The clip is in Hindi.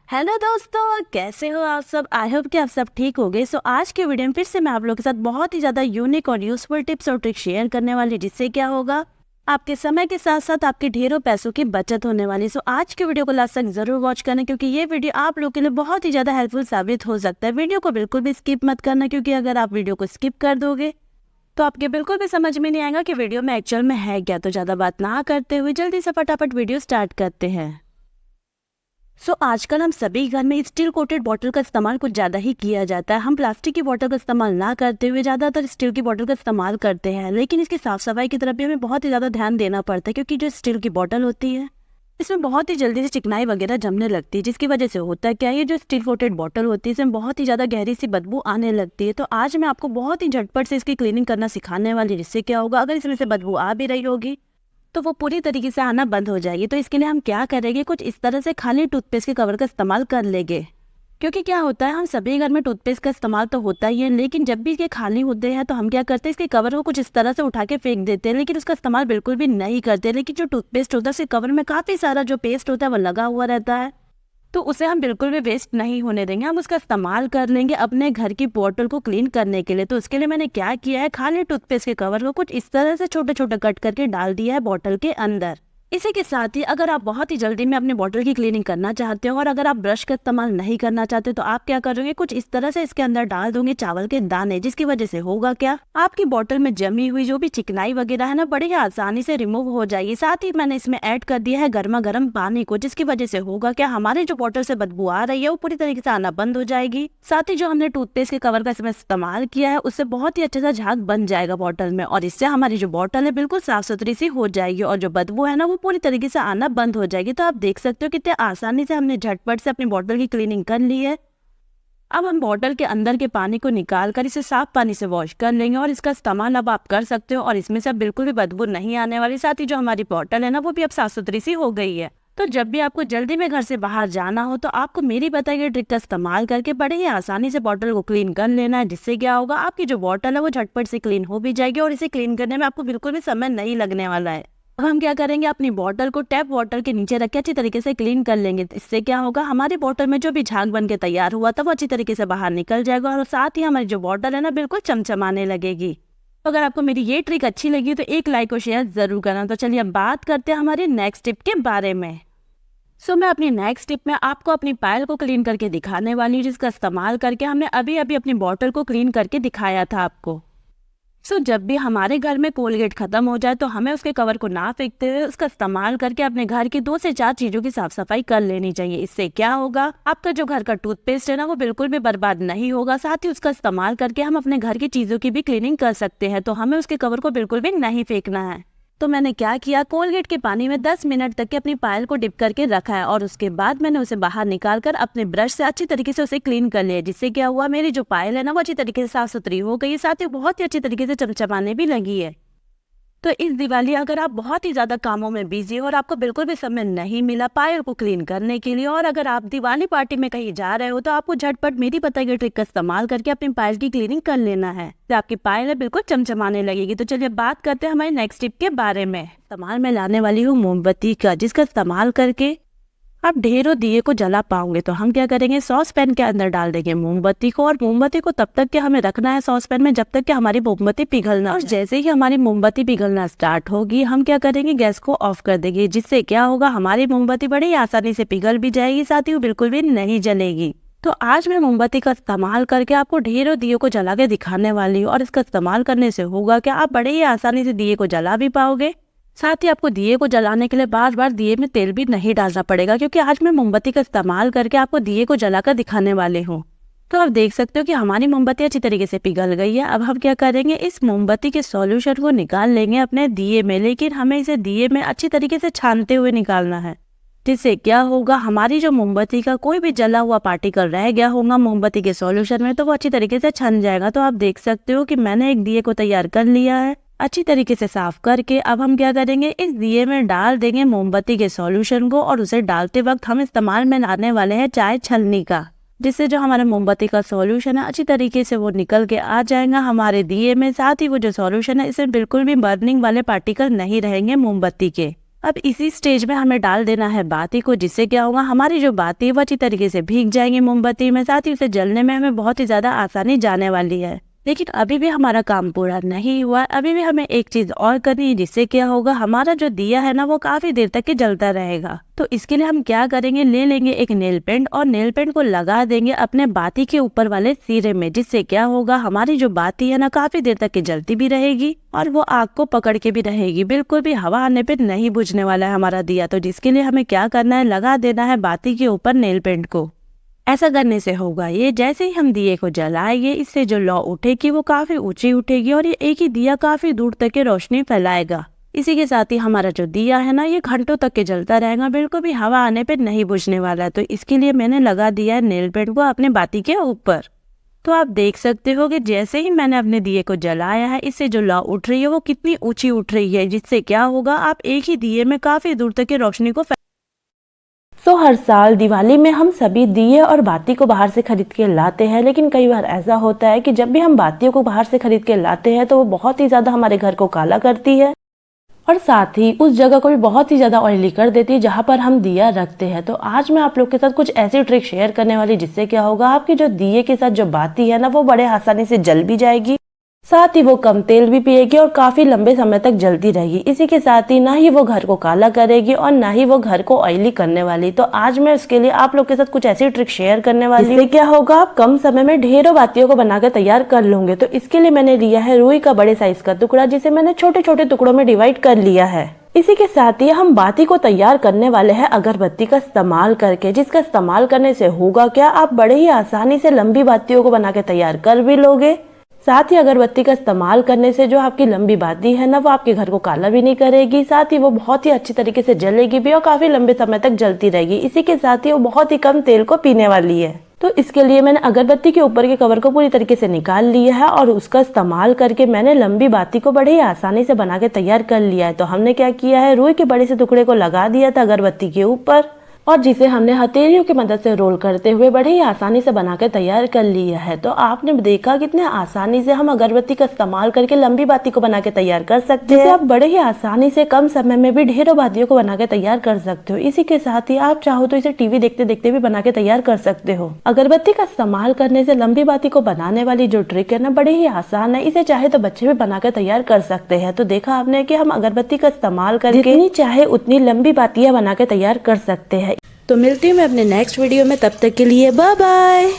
हेलो दोस्तों, कैसे हो आप सब। आई होप कि आप सब ठीक हो गए। आज के वीडियो में फिर से मैं आप लोगों के साथ बहुत ही ज़्यादा यूनिक और यूजफुल टिप्स और ट्रिक्स शेयर करने वाली, जिससे क्या होगा आपके समय के साथ साथ आपके ढेरों पैसों की बचत होने वाली। आज के वीडियो को लास्ट तक जरूर वॉच करना, क्योंकि ये वीडियो आप लोगों के लिए बहुत ही ज़्यादा हेल्पफुल साबित हो सकता है। वीडियो को बिल्कुल भी स्किप मत करना, क्योंकि अगर आप वीडियो को स्किप कर दोगे तो आपके बिल्कुल भी समझ में नहीं आएगा कि वीडियो में एक्चुअल में है क्या। तो ज़्यादा बात ना करते हुए जल्दी से फटाफट वीडियो स्टार्ट करते हैं। आजकल हम सभी घर में स्टील कोटेड बॉटल का इस्तेमाल कुछ ज़्यादा ही किया जाता है। हम प्लास्टिक की बॉटल का इस्तेमाल ना करते हुए ज़्यादातर स्टील की बॉटल का इस्तेमाल करते हैं, लेकिन इसकी साफ सफाई की तरफ भी हमें बहुत ही ज़्यादा ध्यान देना पड़ता है, क्योंकि जो स्टील की बॉटल होती है इसमें बहुत ही जल्दी से चिकनाई वगैरह जमने लगती है, जिसकी वजह से होता है क्या, ये जो स्टील कोटेड बॉटल होती है इसमें बहुत ही ज़्यादा गहरी सी बदबू आने लगती है। तो आज मैं आपको बहुत ही झटपट से इसकी क्लीनिंग करना सिखाने वाली, जिससे क्या होगा, अगर इसमें से बदबू आ भी रही होगी तो वो पूरी तरीके से आना बंद हो जाएगी। तो इसके लिए हम क्या करेंगे, कुछ इस तरह से खाली टूथपेस्ट के कवर का इस्तेमाल कर लेंगे। क्योंकि क्या होता है, हम सभी घर में टूथपेस्ट का इस्तेमाल तो होता ही है, लेकिन जब भी ये खाली होते हैं तो हम क्या करते हैं, इसके कवर को कुछ इस तरह से उठा के फेंक देते हैं, लेकिन उसका इस्तेमाल बिल्कुल भी नहीं करते। लेकिन जो टूथपेस्ट होता है उसके कवर में काफ़ी सारा जो पेस्ट होता है वो लगा हुआ रहता है, तो उसे हम बिल्कुल भी वेस्ट नहीं होने देंगे। हम उसका इस्तेमाल कर लेंगे अपने घर की बॉटल को क्लीन करने के लिए। तो उसके लिए मैंने क्या किया है, खाली टूथपेस्ट के कवर को कुछ इस तरह से छोटे छोटे कट करके डाल दिया है बॉटल के अंदर। इसी के साथ ही अगर आप बहुत ही जल्दी में अपनी बॉटल की क्लीनिंग करना चाहते हो और अगर आप ब्रश का इस्तेमाल नहीं करना चाहते, तो आप क्या करोगे, कुछ इस तरह से इसके अंदर डाल दोगे चावल के दाने, जिसकी वजह से होगा क्या, आपकी बॉटल में जमी हुई जो भी चिकनाई वगैरह है ना, बड़ी आसानी से रिमूव हो जाएगी। साथ ही मैंने इसमें ऐड कर दिया है गर्मा गर्म पानी को, जिसकी वजह से होगा क्या, हमारे जो बॉटल से बदबू आ रही है वो पूरी तरीके से आना बंद हो जाएगी। साथ ही जो हमने टूथपेस्ट के कवर का इसमें इस्तेमाल किया है उससे बहुत ही अच्छा सा झाग बन जाएगा बॉटल में, और इससे हमारी जो बॉटल है बिल्कुल साफ सुथरी सी हो जाएगी और जो बदबू है ना वो पूरी तरीके से आना बंद हो जाएगी। तो आप देख सकते हो कितने आसानी से हमने झटपट से अपनी बॉटल की क्लीनिंग कर ली है। अब हम बॉटल के अंदर के पानी को निकाल कर इसे साफ पानी से वॉश कर लेंगे और इसका इस्तेमाल अब आप कर सकते हो, और इसमें से अब बिल्कुल भी बदबू नहीं आने वाली। साथ ही जो हमारी बॉटल है ना वो भी अब साफ सुथरी सी हो गई है। तो जब भी आपको जल्दी में घर से बाहर जाना हो तो आपको मेरी बताई गई ट्रिक का इस्तेमाल करके बड़े ही आसानी से बॉटल को क्लीन कर लेना है, जिससे क्या होगा, आपकी जो बॉटल है वो झटपट से क्लीन हो भी जाएगी और इसे क्लीन करने में आपको बिल्कुल भी समय नहीं लगने वाला है। अब हम क्या करेंगे, अपनी बॉटल को टैप वाटर के नीचे रख के अच्छी तरीके से क्लीन कर लेंगे। इससे क्या होगा, हमारी बॉटल में जो भी झाग बन के तैयार हुआ था वो अच्छी तरीके से बाहर निकल जाएगा और साथ ही हमारी जो बॉटल है ना बिल्कुल चमचमाने लगेगी। तो अगर आपको मेरी ये ट्रिक अच्छी लगी तो एक लाइक और शेयर जरूर करना। तो चलिए अब बात करते हैं हमारी नेक्स्ट टिप के बारे में। मैं अपनी नेक्स्ट टिप में आपको अपनी पायल को क्लीन करके दिखाने वाली हूँ, जिसका इस्तेमाल करके हमने अभी अभी अपनी बॉटल को क्लीन करके दिखाया था आपको। जब भी हमारे घर में कोलगेट खत्म हो जाए तो हमें उसके कवर को ना फेंकते हुए उसका इस्तेमाल करके अपने घर की 2 से 4 चीजों की साफ सफाई कर लेनी चाहिए। इससे क्या होगा, आपका जो घर का टूथपेस्ट है ना वो बिल्कुल भी बर्बाद नहीं होगा। साथ ही उसका इस्तेमाल करके हम अपने घर की चीजों की भी क्लीनिंग कर सकते हैं। तो हमें उसके कवर को बिल्कुल भी नहीं फेंकना है। तो मैंने क्या किया, कोलगेट के पानी में 10 मिनट तक के अपनी पायल को डिप करके रखा है और उसके बाद मैंने उसे बाहर निकाल कर अपने ब्रश से अच्छी तरीके से उसे क्लीन कर लिया, जिससे क्या हुआ, मेरी जो पायल है ना वो अच्छी तरीके से साफ सुथरी हो गई। साथ ही बहुत ही अच्छी तरीके से चमचमाने भी लगी है। तो इस दिवाली अगर आप बहुत ही ज्यादा कामों में बिजी हो और आपको बिल्कुल भी समय नहीं मिला पायल को क्लीन करने के लिए, और अगर आप दिवाली पार्टी में कहीं जा रहे हो, तो आपको झटपट मेरी बताई गई ट्रिक का इस्तेमाल करके अपनी पायल की क्लीनिंग कर लेना है, तो आपकी पायल है बिल्कुल चमचमाने लगेगी। तो चलिए बात करते हैं हमारी नेक्स्ट टिप के बारे में। इस्तेमाल में लाने वाली हूँ मोमबत्ती का, जिसका इस्तेमाल करके आप ढेरों दिए को जला पाओगे। तो हम क्या करेंगे, सॉस पैन के अंदर डाल देंगे मोमबत्ती को, और मोमबत्ती को तब तक के हमें रखना है सॉस पैन में जब तक कि हमारी मोमबत्ती पिघलना। और जैसे ही हमारी मोमबत्ती पिघलना स्टार्ट होगी, हम क्या करेंगे, गैस को ऑफ कर देंगे, जिससे क्या होगा, हमारी मोमबत्ती बड़ी आसानी से पिघल भी जाएगी, साथ ही वो बिल्कुल भी नहीं जलेगी। तो आज मैं मोमबत्ती का इस्तेमाल करके आपको ढेरों दियों को जला के दिखाने वाली हूँ, और इसका इस्तेमाल करने से होगा क्या, आप बड़े ही आसानी से दिए को जला भी पाओगे। साथ ही आपको दिए को जलाने के लिए बार बार दिए में तेल भी नहीं डालना पड़ेगा, क्योंकि आज मैं मोमबत्ती का इस्तेमाल करके आपको दिए को जलाकर दिखाने वाले हूँ। तो आप देख सकते हो कि हमारी मोमबत्ती अच्छी तरीके से पिघल गई है। अब हम क्या करेंगे, इस मोमबत्ती के सॉल्यूशन को निकाल लेंगे अपने दिए में, लेकिन हमें इसे दिए में अच्छी तरीके से छानते हुए निकालना है, जिससे क्या होगा, हमारी जो मोमबत्ती का कोई भी जला हुआ पार्टिकल रह गया होगा मोमबत्ती के सॉल्यूशन में, तो वो अच्छी तरीके से छन जाएगा। तो आप देख सकते हो कि मैंने एक दिए को तैयार कर लिया है अच्छी तरीके से साफ करके। अब हम क्या करेंगे, इस दिए में डाल देंगे मोमबत्ती के सॉल्यूशन को, और उसे डालते वक्त हम इस्तेमाल में लाने वाले हैं चाय छलनी का, जिससे जो हमारे मोमबत्ती का सॉल्यूशन है अच्छी तरीके से वो निकल के आ जाएगा हमारे दिए में। साथ ही वो जो सॉल्यूशन है इसमें बिल्कुल भी बर्निंग वाले पार्टिकल नहीं रहेंगे मोमबत्ती के। अब इसी स्टेज में हमें डाल देना है बाती को, जिससे क्या होगा हमारी जो बाती है वो अच्छी तरीके से भीग जाएंगी मोमबत्ती में, साथ ही उसे जलने में हमें बहुत ही ज्यादा आसानी जाने वाली है। लेकिन अभी भी हमारा काम पूरा नहीं हुआ, अभी भी हमें एक चीज और करनी है, जिससे क्या होगा हमारा जो दिया है ना वो काफी देर तक के जलता रहेगा। तो इसके लिए हम क्या करेंगे, ले लेंगे एक नेल पेंट और नेल पेंट को लगा देंगे अपने बाती के ऊपर वाले सिरे में, जिससे क्या होगा हमारी जो बाती है ना काफी देर तक के जलती भी रहेगी और वो आग को पकड़ के भी रहेगी, बिल्कुल भी हवा आने पे नहीं बुझने वाला है हमारा दिया। तो जिसके लिए हमें क्या करना है, लगा देना है बाती के ऊपर नेल पेंट को। ऐसा करने से होगा ये, जैसे ही हम दिए को जलाएंगे इससे जो लौ उठेगी वो काफी ऊंची उठेगी और ये एक ही दिया काफी दूर तक के रोशनी फैलाएगा। इसी के साथ ही हमारा जो दिया है ना ये घंटों तक के जलता रहेगा, बिल्कुल भी हवा आने पे नहीं बुझने वाला है। तो इसके लिए मैंने लगा दिया है नेल पेंट को अपने बाती के ऊपर। तो आप देख सकते हो कि जैसे ही मैंने अपने दिए को जलाया है इससे जो लौ उठ रही है वो कितनी ऊंची उठ रही है, जिससे क्या होगा आप एक ही दिए में काफी दूर तक के रोशनी को हर साल दिवाली में हम सभी दिए और बाती को बाहर से खरीद के लाते हैं, लेकिन कई बार ऐसा होता है कि जब भी हम बातियों को बाहर से खरीद के लाते हैं तो वो बहुत ही ज्यादा हमारे घर को काला करती है और साथ ही उस जगह को भी बहुत ही ज्यादा ऑयली कर देती है जहाँ पर हम दिया रखते हैं। तो आज मैं आप लोग के साथ कुछ ऐसी ट्रिक शेयर करने वाली जिससे क्या होगा आपकी जो दिए के साथ जो बाती है ना वो बड़े आसानी से जल भी जाएगी, साथ ही वो कम तेल भी पिएगी और काफी लंबे समय तक जलती रहेगी। इसी के साथ ही ना ही वो घर को काला करेगी और ना ही वो घर को ऑयली करने वाली। तो आज मैं उसके लिए आप लोग के साथ कुछ ऐसी ट्रिक शेयर करने वाली हूँ, इससे क्या होगा आप कम समय में ढेरों बातियों को बनाकर तैयार कर लोगे। तो इसके लिए मैंने लिया है रुई का बड़े साइज का टुकड़ा, जिसे मैंने छोटे छोटे टुकड़ों में डिवाइड कर लिया है। इसी के साथ ही हम बाती को तैयार करने वाले हैं अगरबत्ती का इस्तेमाल करके, जिसका इस्तेमाल करने से होगा क्या आप बड़े ही आसानी से लंबी बातियों को बना के तैयार कर भी लोगे। साथ ही अगरबत्ती का इस्तेमाल करने से जो आपकी लंबी बाती है ना वो आपके घर को काला भी नहीं करेगी, साथ ही वो बहुत ही अच्छी तरीके से जलेगी भी और काफी लंबे समय तक जलती रहेगी। इसी के साथ ही वो बहुत ही कम तेल को पीने वाली है। तो इसके लिए मैंने अगरबत्ती के ऊपर के कवर को पूरी तरीके से निकाल लिया है और उसका इस्तेमाल करके मैंने लंबी बाती को बड़े ही आसानी से बना के तैयार कर लिया है। तो हमने क्या किया है, रुई के बड़े से टुकड़े को लगा दिया था अगरबत्ती के ऊपर और जिसे हमने हथेलियों की मदद से रोल करते हुए बड़े ही आसानी से बनाकर तैयार कर लिया है। तो आपने देखा कितने आसानी से हम अगरबत्ती का इस्तेमाल करके लंबी बाती को बना के तैयार कर सकते हैं। आप बड़े ही आसानी से कम समय में भी ढेरों बातियों को बना के तैयार कर सकते हो। इसी के साथ ही आप चाहो तो इसे टीवी देखते देखते भी बना के तैयार कर सकते हो। अगरबत्ती का इस्तेमाल करने से लंबी बाती को बनाने वाली जो ट्रिक है ना बड़े ही आसान है, इसे चाहे तो बच्चे भी बना के तैयार कर सकते हैं। तो देखा आपने कि हम अगरबत्ती का इस्तेमाल करके जितनी चाहे उतनी लंबी बातियां बना के तैयार कर सकते हैं। तो मिलती हूँ मैं अपने नेक्स्ट वीडियो में, तब तक के लिए बाय बाय।